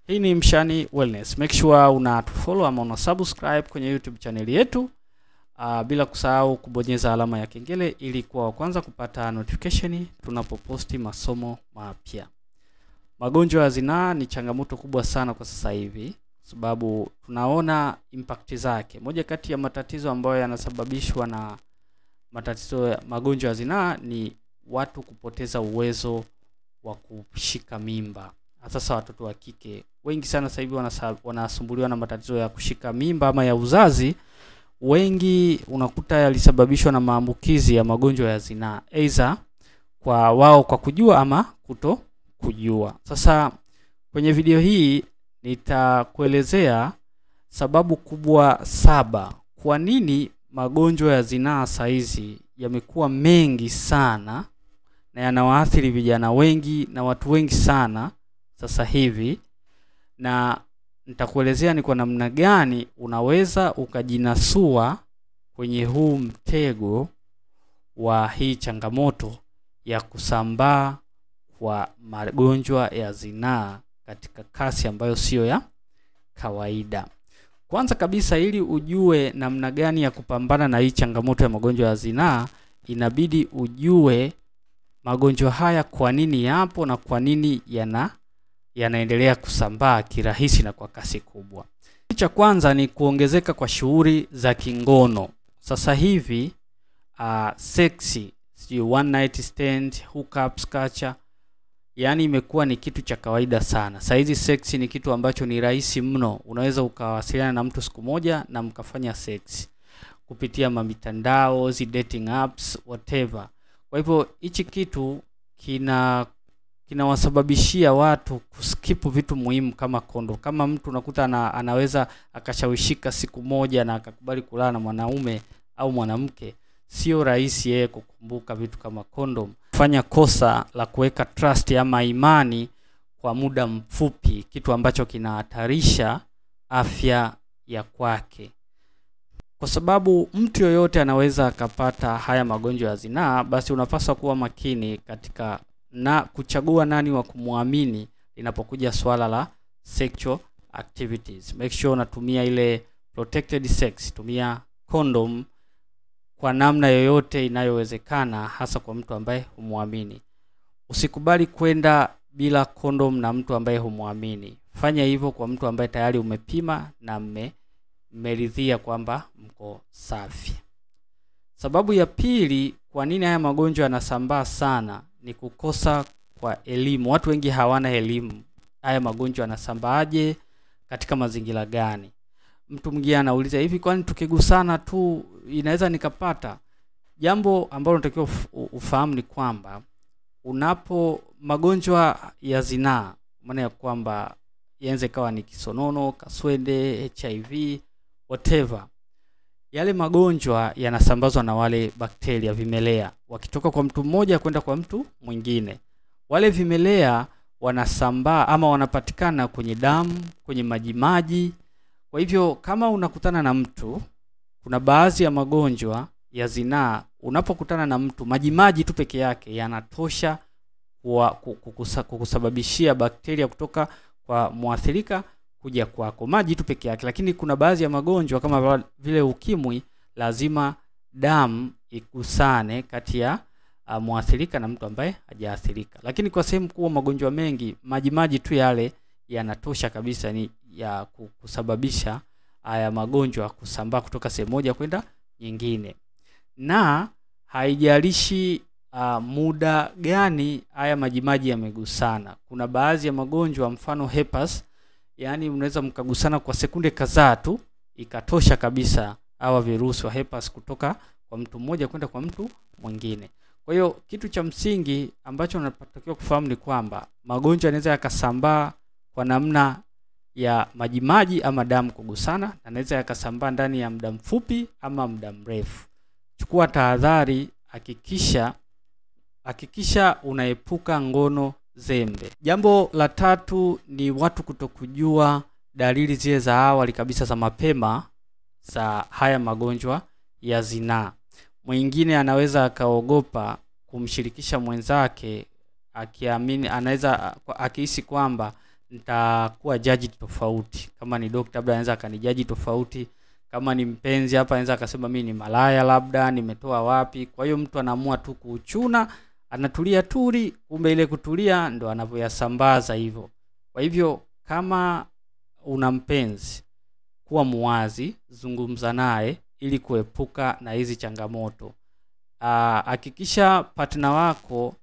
Hii ni Mshani Wellness. Make sure una follow ama una subscribe kwenye YouTube channel yetu. Bila kusahau kubonyeza alama ya kengele ili kuwa wa kwanza kupata notification tunapoposti masomo mapya. Magonjwa ya zinaa ni changamoto kubwa sana kwa sasa hivi, sababu tunaona impact zake. Moja kati ya matatizo ambayo yanasababishwa na matatizo ya magonjwa ya zinaa ni watu kupoteza uwezo wa kushika mimba. Sasa watoto wa kike wengi sana sasa hivi wanasumbuliwa na matatizo ya kushika mimba ama ya uzazi. Wengi unakuta yalisababishwa na maambukizi ya magonjwa ya zinaa, aidha kwa wao kwa kujua ama kuto kujua. Sasa kwenye video hii nitakuelezea sababu kubwa 7 kwa nini magonjwa ya zinaa saizi yamekuwa mengi sana na yanawaathiri vijana wengi na watu wengi sana sasa hivi, na nitakuelezea ni kwa namna gani unaweza ukajinasua kwenye huu mtego wa hii changamoto ya kusambaa kwa magonjwa ya zinaa katika kasi ambayo sio ya kawaida. Kwanza kabisa, ili ujue namna gani ya kupambana na hii changamoto ya magonjwa ya zinaa, inabidi ujue magonjwa haya kwa nini yapo na kwa nini yanaendelea kusambaa kirahisi na kwa kasi kubwa. Kitu cha kwanza ni kuongezeka kwa shughuli za kingono. Sasa hivi sexy, one night stand, hookups culture, yani imekuwa ni kitu cha kawaida sana. Sasa hizi sexy ni kitu ambacho ni rahisi mno. Unaweza ukawasiliana na mtu siku moja na mkafanya sex kupitia mitandao, dating apps, whatever. Kwa hivyo hichi kitu kinawasababishia watu kuskip vitu muhimu kama kondo. Kama mtu unakuta anaweza akashawishika siku moja na akakubali kulala na mwanaume au mwanamke, sio rahisi yeye kukumbuka vitu kama condom. Fanya kosa la kuweka trust ama imani kwa muda mfupi, kitu ambacho kinahatarisha afya ya kwake. Kwa sababu mtu yoyote anaweza akapata haya magonjwa ya zinaa, basi unapaswa kuwa makini katika na kuchagua nani wa kumwamini linapokuja swala la sexual activities. Make sure unatumia ile protected sex, tumia condom kwa namna yoyote inayowezekana, hasa kwa mtu ambaye humwamini. Usikubali kwenda bila condom na mtu ambaye humwamini. Fanya hivyo kwa mtu ambaye tayari umepima na mmeridhia kwamba mko safi. Sababu ya pili kwa nini haya magonjwa yanasambaa sana ni kukosa kwa elimu. Watu wengi hawana elimu. Haya magonjwa yanasambaaje, katika mazingira gani? Mtu mwingine anauliza, hivi kwani tukigusana tu inaweza nikapata? Jambo ambalo unatakiwa ufahamu ni kwamba magonjwa ya zinaa, maana ya kwamba yanaweza kawa ni kisonono, kaswende, HIV, whatever. Yale magonjwa yanasambazwa na wale bakteria vimelea, wakitoka kwa mtu mmoja kwenda kwa mtu mwingine. Wale vimelea wanasambaa ama wanapatikana kwenye damu, kwenye majimaji. Kwa hivyo kama unakutana na mtu, kuna baadhi ya magonjwa ya zinaa unapokutana na mtu, majimaji tu peke yake yanatosha kukusababishia bakteria kutoka kwa muathirika kuja kwako, maji tu peke yake. Lakini kuna baadhi ya magonjwa kama vile ukimwi, lazima damu ikusane kati ya muathirika na mtu ambaye hajaathirika. Lakini kwa sehemu kubwa magonjwa mengi, majimaji tu yale yanatosha kabisa ni ya kusababisha haya magonjwa kusambaa kutoka sehemu moja kwenda nyingine. Na haijalishi muda gani haya majimaji yamegusana. Kuna baadhi ya magonjwa, mfano herpes, yani unaweza mkagusana kwa sekunde kadhaa tu ikatosha kabisa hawa virusi wa herpes kutoka kwa mtu mmoja kwenda kwa mtu mwingine. Kwa hiyo kitu cha msingi ambacho unatakiwa kufahamu ni kwamba magonjwa yanaweza yakasambaa kwa namna ya majimaji ama damu kugusana, na yanaweza yakasambaa ndani ya muda mfupi ama muda mrefu. Chukua tahadhari, hakikisha unaepuka ngono zembe. Jambo la 3 ni watu kutokujua dalili zile za awali kabisa za mapema za haya magonjwa ya zinaa. Mwingine anaweza akaogopa kumshirikisha mwenzake, akiamini akihisi kwamba nitakuwa judge tofauti. Kama ni doctor labda anaweza akanijaji tofauti, kama ni mpenzi hapa anaweza akasema mimi ni malaya labda, nimetoa wapi. Kwa hiyo mtu anaamua tu kuchuna, anatulia tuli, kumbe ile kutulia ndo anavyoyasambaza hivyo. Kwa hivyo kama una mpenzi, kuwa muwazi, zungumza naye ili kuepuka na hizi changamoto. Hakikisha partner wako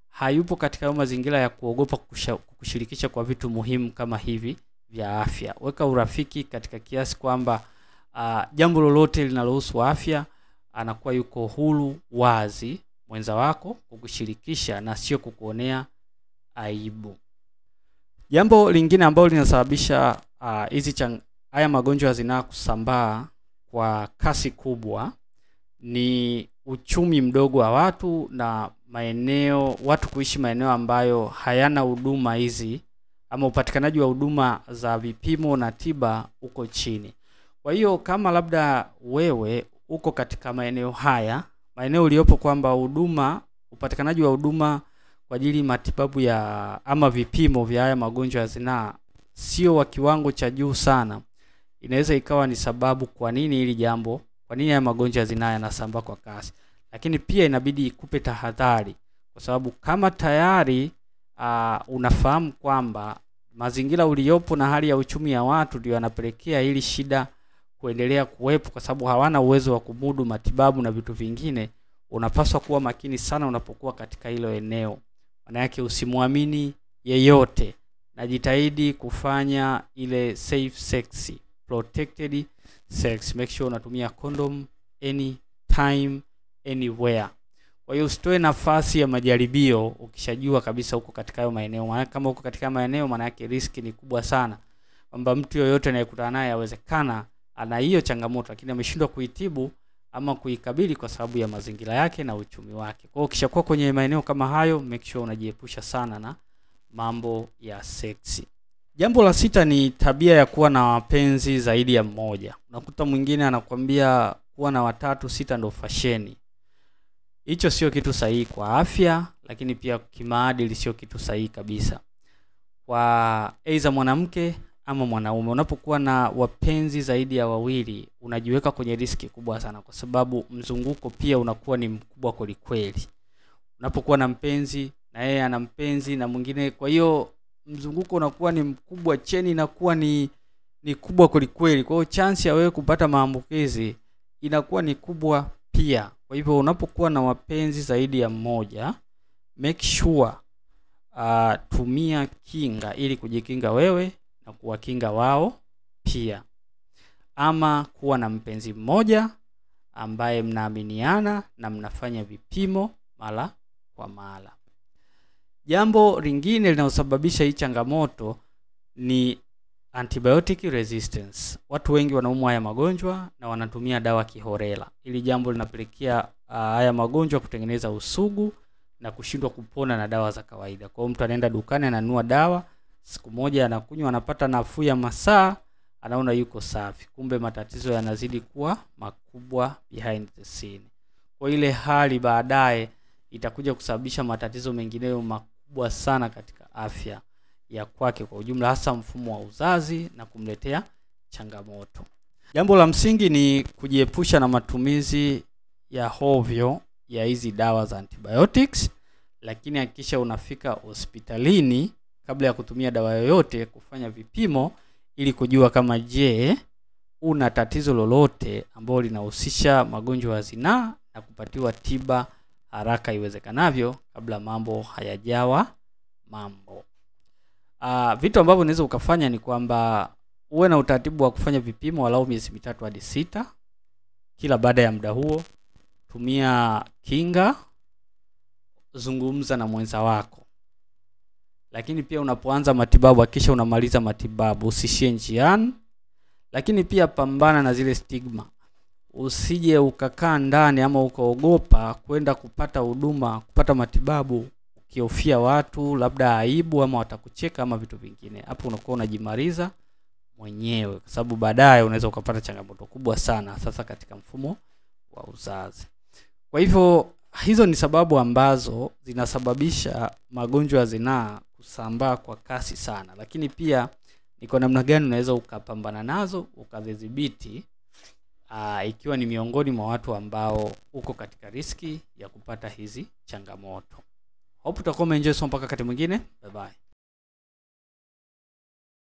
hayupo katika mazingira ya kuogopa kukushirikisha kwa vitu muhimu kama hivi vya afya. Weka urafiki katika kiasi kwamba jambo lolote linalohusu afya anakuwa yuko huru wazi mwenza wako kukushirikisha na sio kukuonea aibu. Jambo lingine ambalo linasababisha haya magonjwa ya zinaa kusambaa kwa kasi kubwa ni uchumi mdogo wa watu na watu kuishi maeneo ambayo hayana huduma hizi, ama upatikanaji wa huduma za vipimo na tiba uko chini. Kwa hiyo kama labda wewe uko katika maeneo haya, maeneo uliopo kwamba upatikanaji wa huduma kwa ajili matibabu ya ama vipimo vya haya magonjwa ya zinaa sio wa kiwango cha juu sana, inaweza ikawa ni sababu kwa nini haya magonjwa ya zinaa yanasambaa kwa kasi. Lakini pia inabidi ikupe tahadhari, kwa sababu kama tayari unafahamu kwamba mazingira uliopo na hali ya uchumi ya watu ndio yanapelekea ili shida kuendelea kuwepo, kwa sababu hawana uwezo wa kumudu matibabu na vitu vingine, unapaswa kuwa makini sana unapokuwa katika hilo eneo. Maana yake usimwamini yeyote, na jitahidi kufanya ile safe sex, protected sex. Make sure unatumia condom anytime anywhere. Kwa hiyo usitoe nafasi ya majaribio ukishajua kabisa uko katika hayo maeneo. Maana kama uko katika maeneo, maana yake riski ni kubwa sana kwamba mtu yoyote anayekutana naye yawezekana ana hiyo changamoto lakini ameshindwa kuitibu ama kuikabili kwa sababu ya mazingira yake na uchumi wake. Kwa hiyo ukishakuwa kwenye maeneo kama hayo, make sure unajiepusha sana na mambo ya seksi. Jambo la 6 ni tabia ya kuwa na wapenzi zaidi ya mmoja. Unakuta mwingine anakuambia kuwa na 3, 6 ndio fasheni. Hicho sio kitu sahihi kwa afya, lakini pia kimaadili sio kitu sahihi kabisa. Kwa aidha mwanamke ama mwanaume, unapokuwa na wapenzi zaidi ya wawili, unajiweka kwenye riski kubwa sana, kwa sababu mzunguko pia unakuwa ni mkubwa kweli. Unapokuwa na mpenzi na yeye ana mpenzi na mwingine, kwa hiyo mzunguko unakuwa ni mkubwa, cheni inakuwa ni kubwa kweli. Kwa hiyo chance ya wewe kupata maambukizi inakuwa ni kubwa pia. Kwa hivyo unapokuwa na wapenzi zaidi ya mmoja, make sure tumia kinga ili kujikinga wewe na kuwakinga wao pia. Ama kuwa na mpenzi mmoja ambaye mnaaminiana na mnafanya vipimo mara kwa mara. Jambo lingine linalosababisha hii changamoto ni antibiotic resistance. Watu wengi wanaumwa haya magonjwa na wanatumia dawa kiholela. Ili jambo linapelekea haya magonjwa kutengeneza usugu na kushindwa kupona na dawa za kawaida. Kwa hiyo mtu anaenda dukani ananunua dawa, siku moja anakunywa, anapata nafuu ya masaa, anaona yuko safi. Kumbe matatizo yanazidi kuwa makubwa behind the scene. Kwa ile hali baadaye itakuja kusababisha matatizo mengineyo makubwa sana katika afya ya kwake kwa ujumla, hasa mfumo wa uzazi na kumletea changamoto. Jambo la msingi ni kujiepusha na matumizi ya hovyo ya hizi dawa za antibiotics, lakini hakikisha unafika hospitalini kabla ya kutumia dawa yoyote kufanya vipimo ili kujua kama una tatizo lolote ambalo linahusisha magonjwa ya zinaa na kupatiwa tiba haraka iwezekanavyo kabla mambo hayajawa mambo. Vitu ambavyo unaweza ukafanya ni kwamba uwe na utaratibu wa kufanya vipimo walau miezi 3 hadi 6. Kila baada ya muda huo tumia kinga, zungumza na mwenza wako. Lakini pia unapoanza matibabu hakikisha unamaliza matibabu, usishie njiani. Lakini pia pambana na zile stigma. Usije ukakaa ndani ama ukaogopa kwenda kupata huduma, kupata matibabu ukihofia watu labda aibu ama watakucheka ama vitu vingine. Hapo unakuwa unajimaliza mwenyewe, kwa sababu baadaye unaweza ukapata changamoto kubwa sana sasa katika mfumo wa uzazi. Kwa hivyo hizo ni sababu ambazo zinasababisha magonjwa ya zinaa kusambaa kwa kasi sana, lakini pia ni kwa namna gani unaweza ukapambana nazo ukadhibiti ikiwa ni miongoni mwa watu ambao uko katika riski ya kupata hizi changamoto. Hope utakuwa umeenjoy mpaka wakati mwingine. Bye bye.